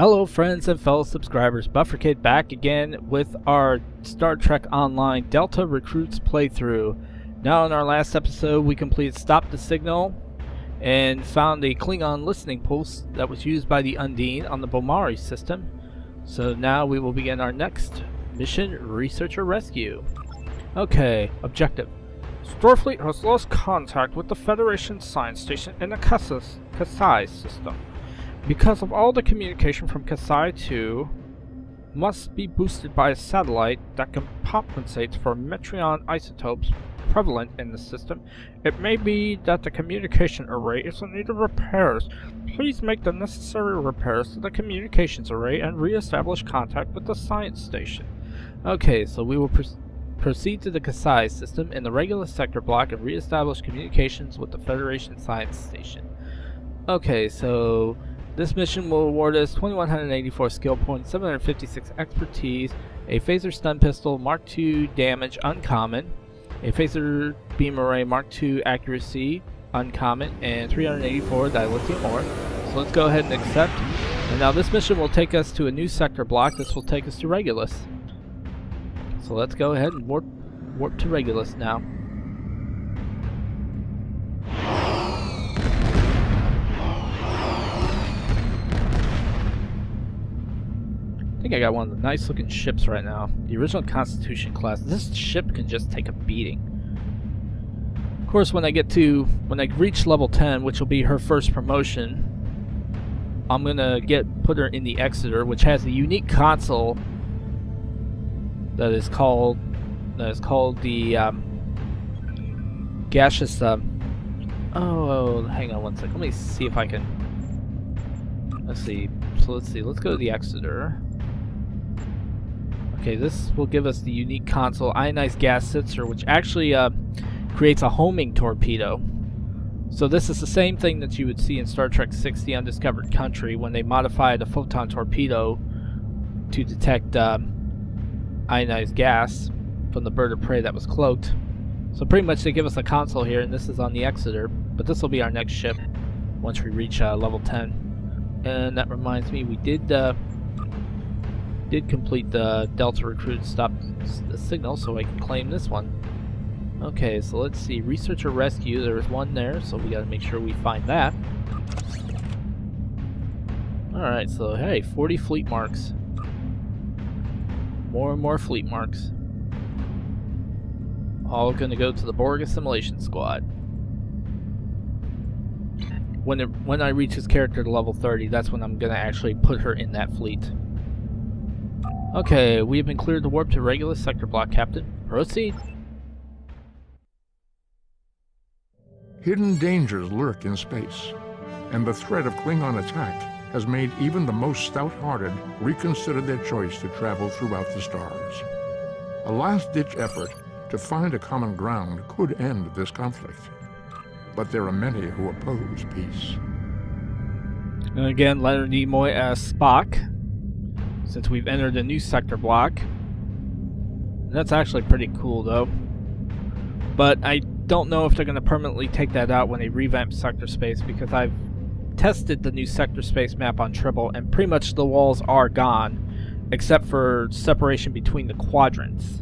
Hello friends and fellow subscribers, Bufferkid back again with our Star Trek Online Delta Recruits playthrough. Now in our last episode we completed Stop the Signal and found a Klingon listening post that was used by the Undine on the Bomari system. So now we will begin our next mission, Researcher Rescue. Okay, objective. Starfleet has lost contact with the Federation Science Station in the Kasai system. Because of all the communication from Kasai 2 must be boosted by a satellite that compensates for Metreon isotopes prevalent in the system, it may be that the communication array is in need of repairs. Please make the necessary repairs to the communications array and re-establish contact with the science station. Okay, so we will proceed to the Kasai system in the regular sector block and re-establish communications with the Federation Science Station. Okay, so this mission will award us 2184 skill points, 756 expertise, a phaser stun pistol Mark II damage uncommon, a phaser beam array Mark II accuracy uncommon, and 384 dilithium ore. So let's go ahead and accept. And now this mission will take us to a new sector block. This will take us to Regulus. So let's go ahead and warp to Regulus now. I think I got one of the nice looking ships right now. The original Constitution class. This ship can just take a beating. Of course, when I reach level 10, which will be her first promotion, I'm gonna put her in the Exeter, which has a unique console that is called the gaseous. Oh, hang on one second. Let me see if I can. Let's see. So let's see. Let's go to the Exeter. Okay, this will give us the unique console ionized gas sitzer, which actually creates a homing torpedo. So this is the same thing that you would see in Star Trek VI: The Undiscovered Country when they modified a photon torpedo to detect ionized gas from the bird of prey that was cloaked. So pretty much they give us a console here, and this is on the Exeter, but this will be our next ship once we reach level 10. And that reminds me, we did complete the Delta Recruit Stop the Signal, so I can claim this one. Okay, so let's see. Researcher Rescue, there was one there, so we gotta make sure we find that. Alright, so hey, 40 fleet marks. More and more fleet marks. All gonna go to the Borg Assimilation Squad. When I reach his character to level 30, that's when I'm gonna actually put her in that fleet. Okay, we have been cleared to warp to Regulus sector block, Captain. Proceed. Hidden dangers lurk in space, and the threat of Klingon attack has made even the most stout-hearted reconsider their choice to travel throughout the stars. A last-ditch effort to find a common ground could end this conflict, but there are many who oppose peace. And again, Leonard Nimoy as Spock, since we've entered a new sector block. And that's actually pretty cool though. But I don't know if they're going to permanently take that out when they revamp sector space, because I've tested the new sector space map on Tribble and pretty much the walls are gone, except for separation between the quadrants,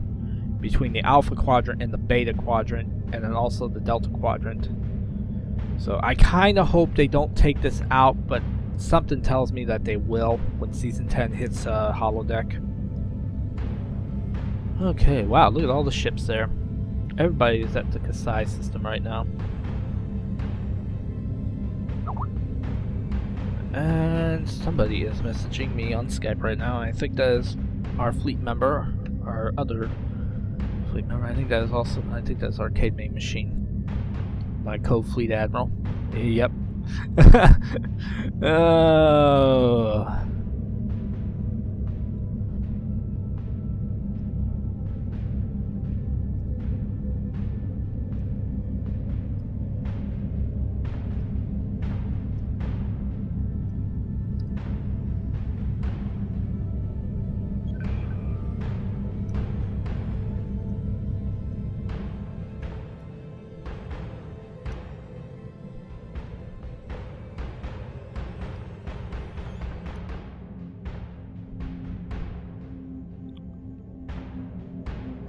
between the Alpha Quadrant and the Beta Quadrant, and then also the Delta Quadrant. So I kind of hope they don't take this out, but something tells me that they will when Season 10 hits Holodeck. Okay, wow, look at all the ships there. Everybody is at the Kasai system right now. And somebody is messaging me on Skype right now. I think that is our fleet member, our other fleet member. I think that's Arcade Main Machine, my co-fleet admiral. Yep. Oh.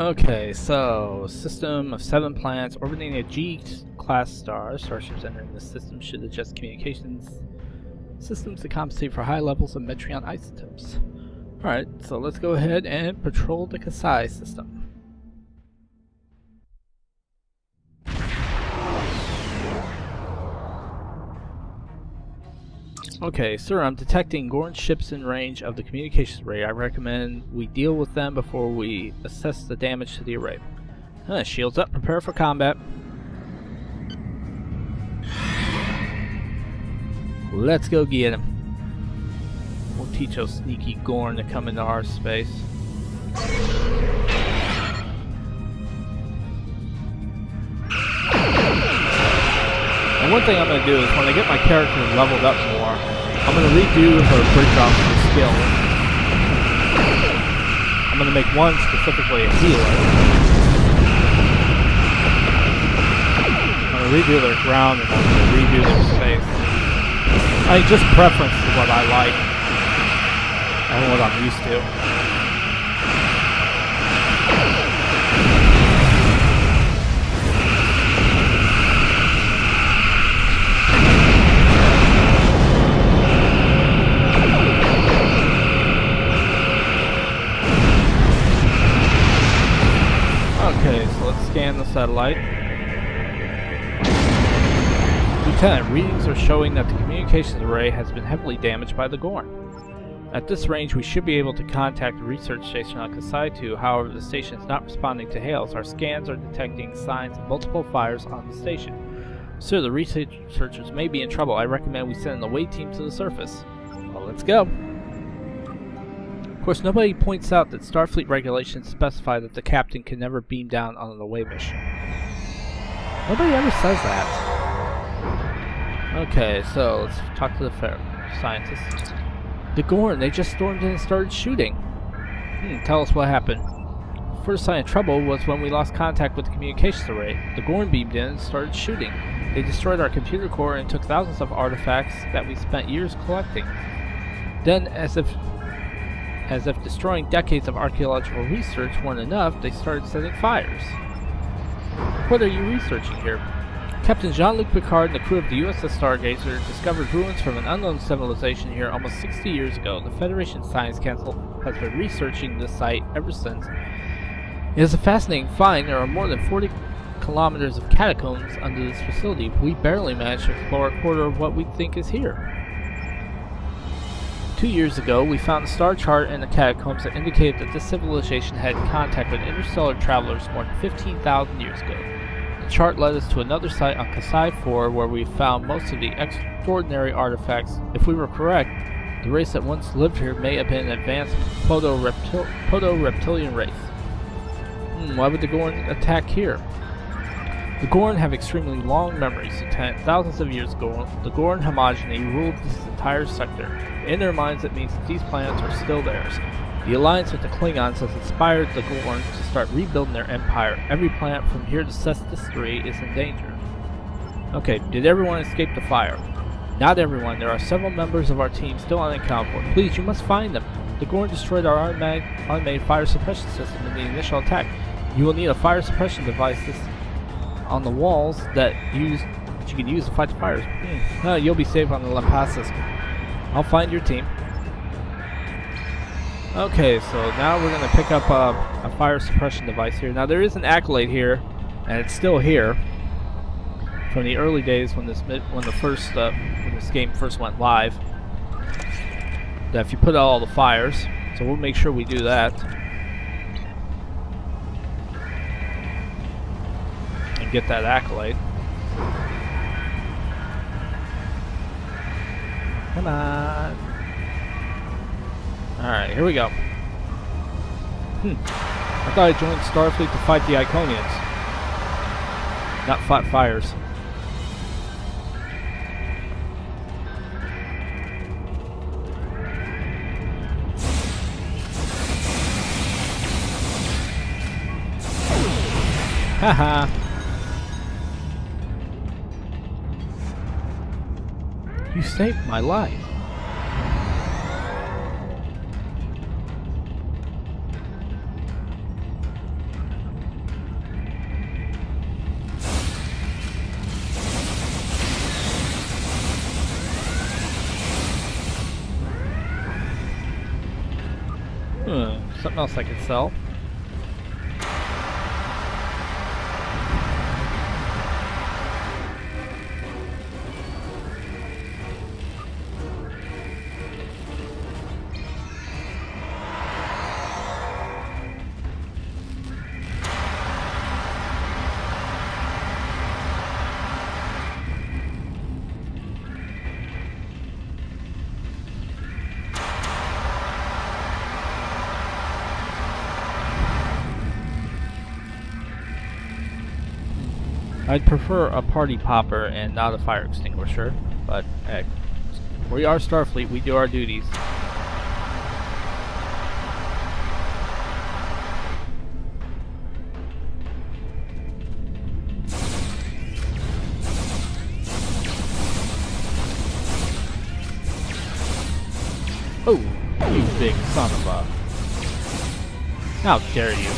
Okay, so system of 7 planets orbiting a G-class star. Starships entering the system should adjust communications systems to compensate for high levels of Metreon isotopes. Alright, so let's go ahead and patrol the Kasai system. Okay, sir, I'm detecting Gorn ships in range of the communications array. I recommend we deal with them before we assess the damage to the array. Shields up, prepare for combat. Let's go get him. We'll teach those sneaky Gorn to come into our space. And one thing I'm going to do is when I get my character leveled up more, I'm going to redo her bridge officer skill. I'm going to make one specifically a healer. I'm going to redo their ground and I'm going to redo their space. I mean, just preference to what I like and what I'm used to. Okay, so let's scan the satellite. Lieutenant, readings are showing that the communications array has been heavily damaged by the Gorn. At this range, we should be able to contact the research station on Kasai 2. However, the station is not responding to hails. Our scans are detecting signs of multiple fires on the station. Sir, the researchers may be in trouble. I recommend we send an away team to the surface. Well, let's go. Of course, nobody points out that Starfleet regulations specify that the captain can never beam down on an away mission. Nobody ever says that. Okay, so let's talk to the scientists. The Gorn, they just stormed in and started shooting. Tell us what happened. First sign of trouble was when we lost contact with the communications array. The Gorn beamed in and started shooting. They destroyed our computer core and took thousands of artifacts that we spent years collecting. Then, as if destroying decades of archaeological research weren't enough, they started setting fires. What are you researching here? Captain Jean-Luc Picard and the crew of the USS Stargazer discovered ruins from an unknown civilization here almost 60 years ago. The Federation Science Council has been researching this site ever since. It is a fascinating find. There are more than 40 kilometers of catacombs under this facility. We barely managed to explore a quarter of what we think is here. 2 years ago, we found a star chart in the catacombs that indicated that this civilization had contact with interstellar travelers more than 15,000 years ago. The chart led us to another site on Kasai 4 where we found most of the extraordinary artifacts. If we were correct, the race that once lived here may have been an advanced proto-reptilian race. Why would the Gorn attack here? The Gorn have extremely long memories, Lieutenant. Thousands of years ago, the Gorn homogeny ruled this entire sector. In their minds, it means that these planets are still theirs. The alliance with the Klingons has inspired the Gorn to start rebuilding their empire. Every planet from here to Cestus 3 is in danger. Okay, did everyone escape the fire? Not everyone. There are several members of our team still unaccounted for. Please, you must find them. The Gorn destroyed our automated fire suppression system in the initial attack. You will need a fire suppression device on the walls that you can use to fight the fires. You'll be safe on the La Paz system. I'll find your team. Okay, so now we're going to pick up a fire suppression device here. Now there is an accolade here, and it's still here from the early days when this game first went live. That if you put out all the fires, so we'll make sure we do that. And get that accolade. Come on. Alright, here we go. I thought I joined Starfleet to fight the Iconians. Not fight fires. Haha. You saved my life. else I can sell? I'd prefer a party popper and not a fire extinguisher, but heck, we are Starfleet, we do our duties. Oh, you big son of a... How dare you?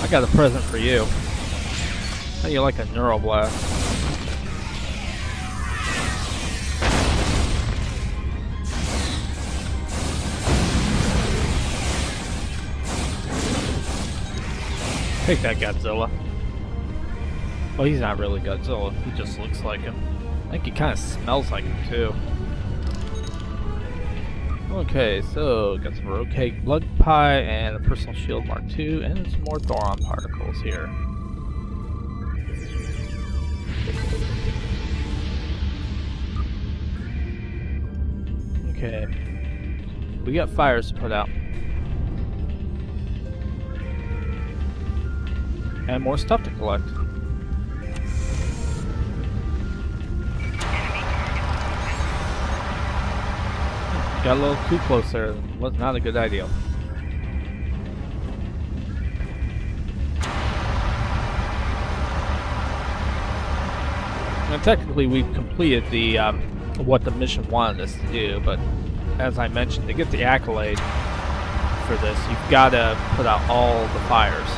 I got a present for you. How do you like a neuroblast? Take that, Godzilla. Well, he's not really Godzilla. He just looks like him. I think he kind of smells like him, too. Okay, so got some Rocade Blood Pie and a Personal Shield Mark II, and some more Thoron particles here. Okay, we got fires to put out. And more stuff to collect. Got a little too close there. Was not a good idea. Now technically we've completed the what the mission wanted us to do, but as I mentioned, to get the accolade for this, you've got to put out all the fires.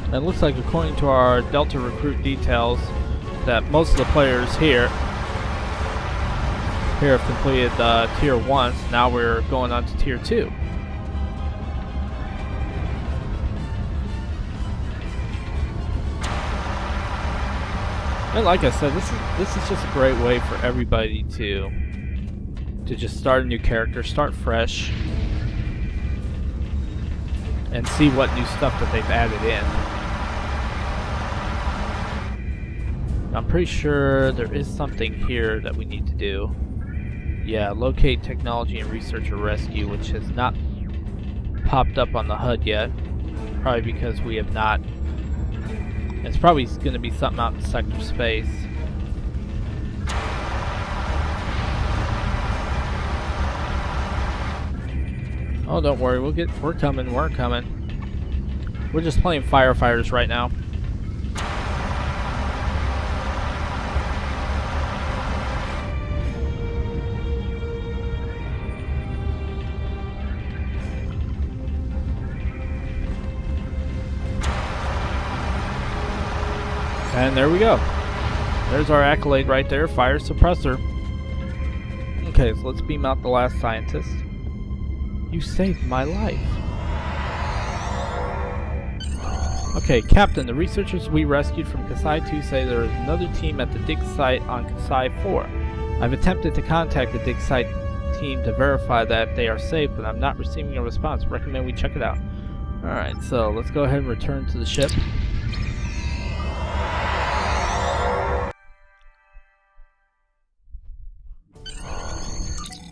And it looks like, according to our Delta recruit details, that most of the players here have completed Tier 1, so now we're going on to Tier 2. And like I said, this is just a great way for everybody to just start a new character, start fresh, and see what new stuff that they've added in. I'm pretty sure there is something here that we need to do. Yeah, locate technology and research or rescue, which has not popped up on the HUD yet. Probably because we have not. It's probably going to be something out in sector space. Oh, don't worry, we're coming. We're just playing firefighters right now. And there we go. There's our accolade right there, Fire Suppressor. Okay, so let's beam out the last scientist. You saved my life. Okay, Captain, the researchers we rescued from Kasai 2 say there is another team at the dig site on Kasai 4. I've attempted to contact the dig site team to verify that they are safe, but I'm not receiving a response. Recommend we check it out. Alright, so let's go ahead and return to the ship.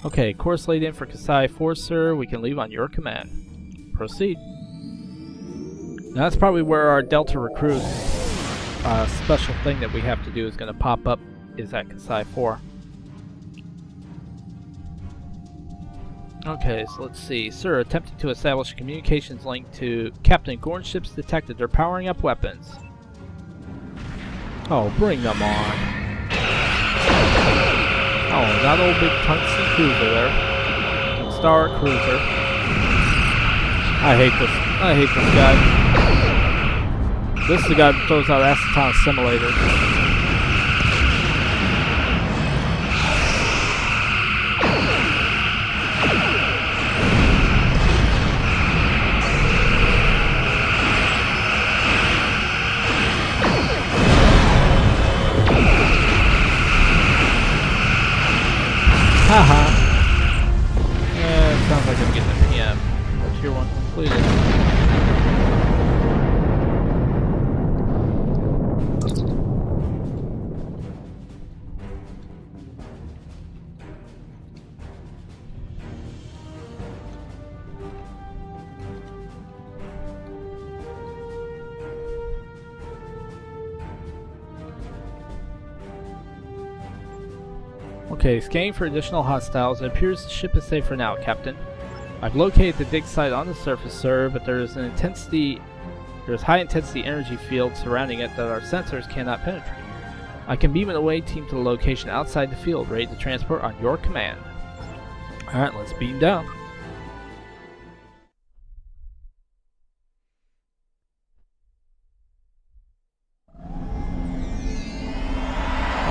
Okay, course laid in for Kasai 4, sir. We can leave on your command. Proceed. Now that's probably where our Delta recruit special thing that we have to do is going to pop up, is at Kasai 4. Okay, so let's see. Sir, attempting to establish a communications link to Captain Gorn ships detected. They're powering up weapons. Oh, bring them on. Oh, that old big tungsten cruiser there. Star cruiser. I hate this. I hate this guy. This is the guy that throws out acetone simulators. Haha. Yeah, sounds like I'm getting a PM. Tier 1 completed. Okay, scanning for additional hostiles. It appears the ship is safe for now, Captain. I've located the dig site on the surface, sir, but there's high intensity energy field surrounding it that our sensors cannot penetrate. I can beam an away team to the location outside the field, ready to transport on your command. Alright, let's beam down.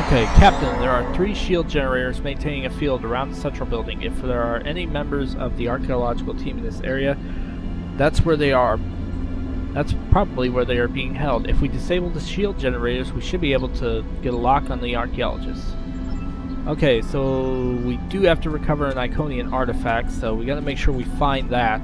Okay, Captain, there are 3 shield generators maintaining a field around the central building. If there are any members of the archaeological team in this area, that's where they are. That's probably where they are being held. If we disable the shield generators, we should be able to get a lock on the archaeologists. Okay, so we do have to recover an Iconian artifact, so we gotta make sure we find that.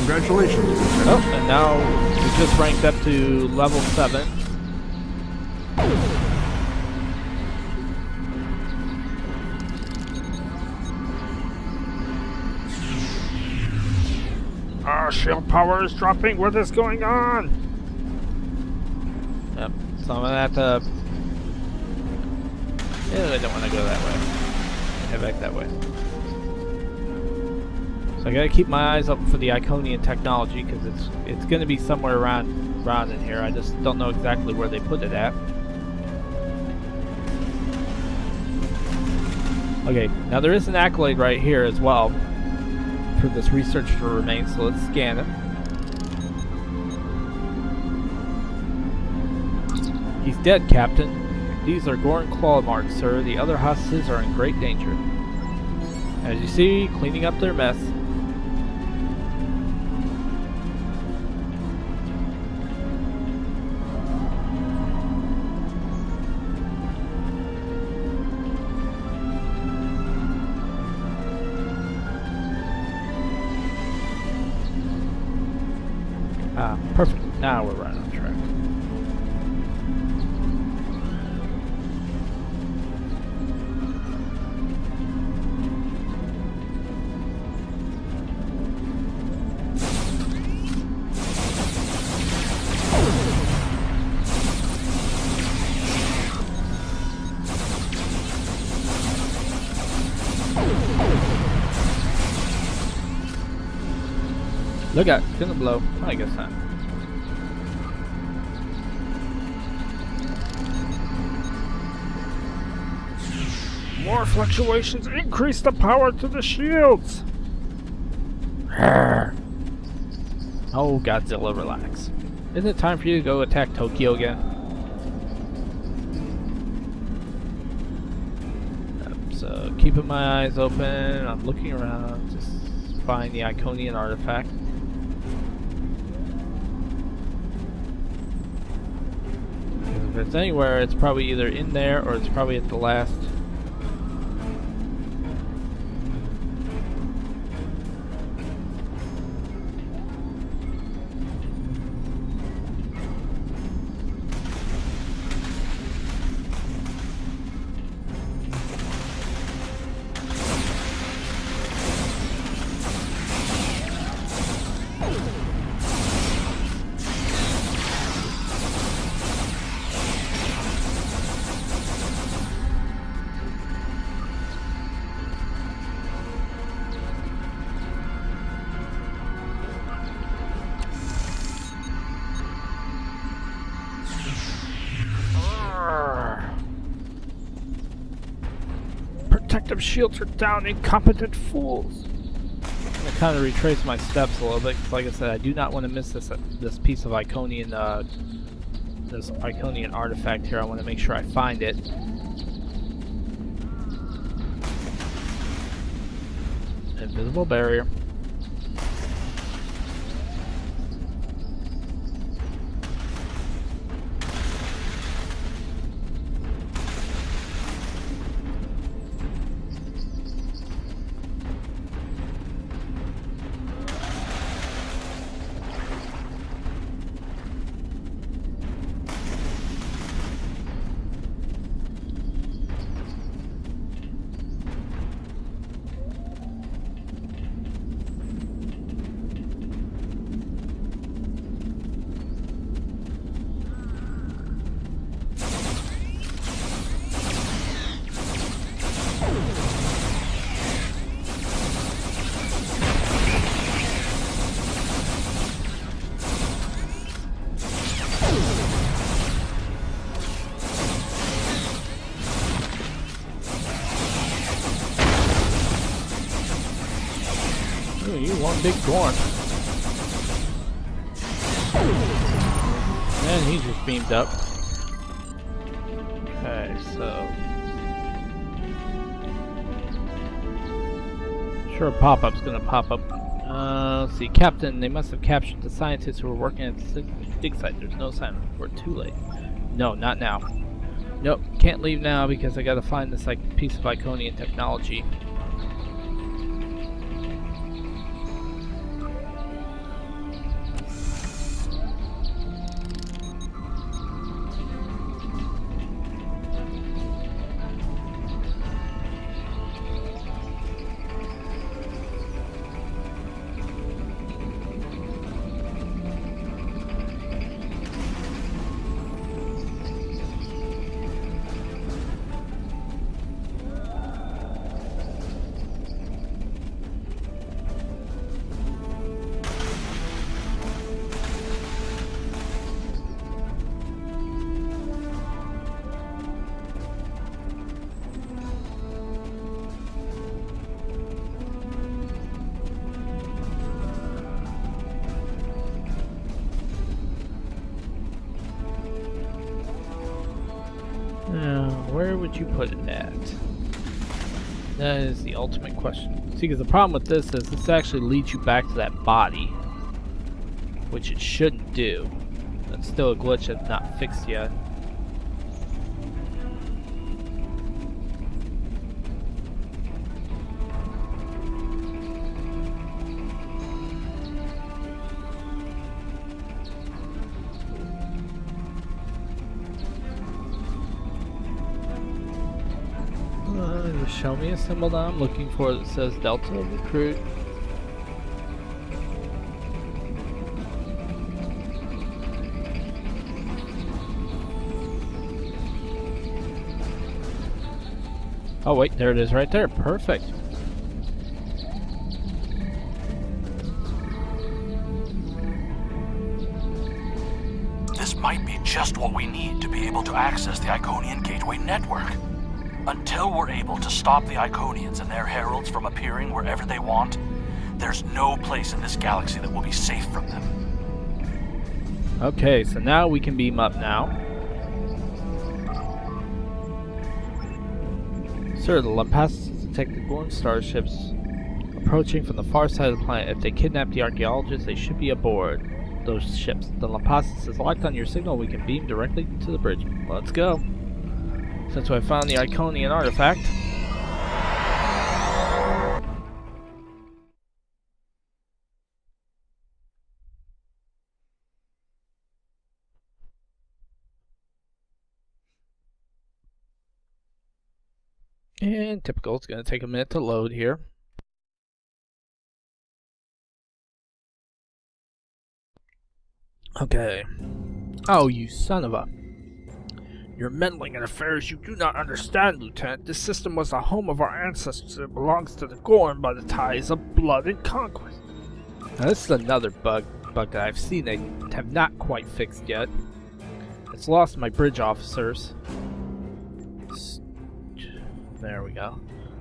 Congratulations. Oh, and now we just ranked up to level 7. Our shield power is dropping. What is going on? Yep, so I'm gonna have to... Yeah, I don't want to go that way. Head back that way. So I gotta keep my eyes open for the Iconian technology, because it's gonna be somewhere around in here. I just don't know exactly where they put it at. Okay, now there is an accolade right here as well for this researcher to remain, so let's scan it. He's dead, Captain. These are Gorn claw marks, sir. The other hostages are in great danger. As you see, cleaning up their mess. Ah, perfect. Now we're right on track. Look out, it's gonna blow. I guess not. More fluctuations increase the power to the shields. Oh, Godzilla, relax. Isn't it time for you to go attack Tokyo again? So, keeping my eyes open, I'm looking around, just find the Iconian artifact. If it's anywhere, it's probably either in there or it's probably at the last. protective shields are down, incompetent fools. I kind of retrace my steps a little bit, because like I said, I do not want to miss this piece of Iconian, this Iconian artifact here. I want to make sure I find it. Invisible barrier. Ooh, you one big Gorn. And he just beamed up. Okay, so... Sure, a pop-up's gonna pop up. Let's see, Captain, they must have captured the scientists who were working at the dig site. There's no sign. We're too late. No, not now. Nope, can't leave now because I gotta find this like piece of Iconian technology. Now, where would you put it at? That is the ultimate question. See, because the problem with this is this actually leads you back to that body, which it shouldn't do. That's still a glitch that's not fixed yet. Just show me a symbol that I'm looking for that says Delta Recruit. Oh wait, there it is right there. Perfect. This might be just what we need to be able to access the Iconian Gateway network. Until we're able to stop the Iconians and their heralds from appearing wherever they want, there's no place in this galaxy that will be safe from them. Okay, so now we can beam up now. Sir, the Lampasses detect the Gorn starships approaching from the far side of the planet. If they kidnap the archaeologists, they should be aboard those ships. The Lampasses is locked on your signal. We can beam directly to the bridge. Let's go. Since I found the Iconian artifact. And typical, it's going to take a minute to load here. Okay. Oh, you son of a... You're meddling in affairs you do not understand, Lieutenant. This system was the home of our ancestors. It belongs to the Gorn by the ties of blood and conquest. Now this is another bug that I've seen they have not quite fixed yet. It's lost my bridge officers. There we go.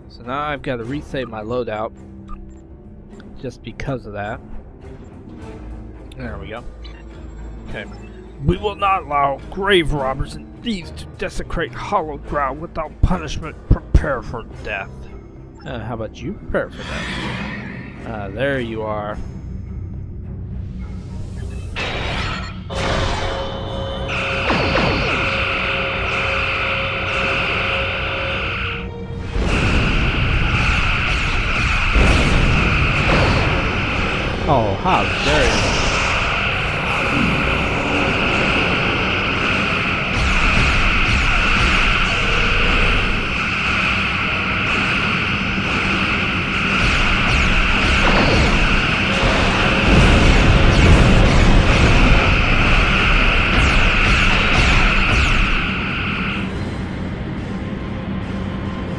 So now I've got to resave my loadout just because of that. There we go. Okay. We will not allow grave robbers and thieves to desecrate hallowed ground without punishment. Prepare for death. How about you prepare for that? There you are. Oh, how dare you!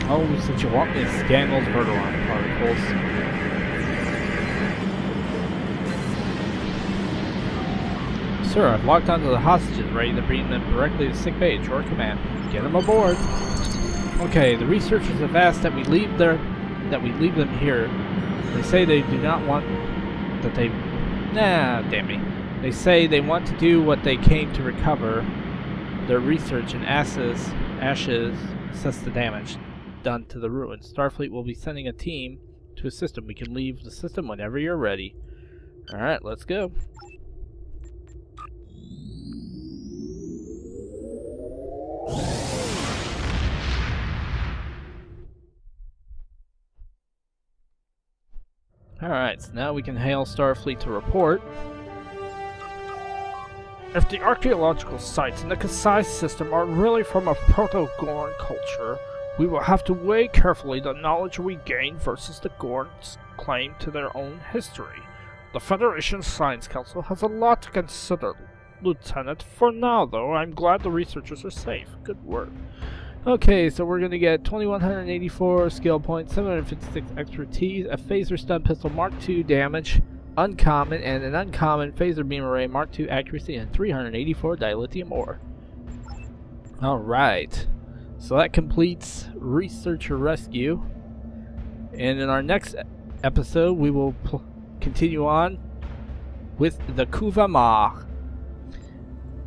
Oh, since you want me to scan those Verteron particles. Sir, I've locked onto the hostages, ready to bring them directly to sickbay at your command. Get them aboard. Okay, the researchers have asked that we leave them here. They say they do not want that they. Nah, damn me. They say they want to do what they came to recover. Their research and ashes assess the damage done to the ruins. Starfleet will be sending a team to assist them. We can leave the system whenever you're ready. All right, let's go. Alright, so now we can hail Starfleet to report. If the archaeological sites in the Kasai system are really from a Proto-Gorn culture, we will have to weigh carefully the knowledge we gain versus the Gorn's claim to their own history. The Federation Science Council has a lot to consider, Lieutenant. For now, though, I'm glad the researchers are safe. Good work. Okay, so we're going to get 2184 skill points, 756 expertise, a phaser stun pistol Mark II damage, uncommon, and an uncommon phaser beam array Mark II accuracy, and 384 dilithium ore. Alright, so that completes Researcher Rescue. And in our next episode, we will continue on with the Kuvama,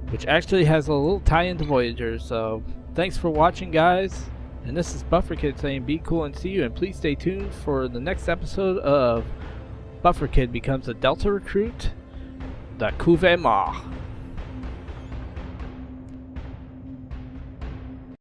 which actually has a little tie-in to Voyager, so thanks for watching, guys, and this is Bufferkid saying be cool and see you, and please stay tuned for the next episode of Bufferkid Becomes a Delta Recruit, the Kuvama.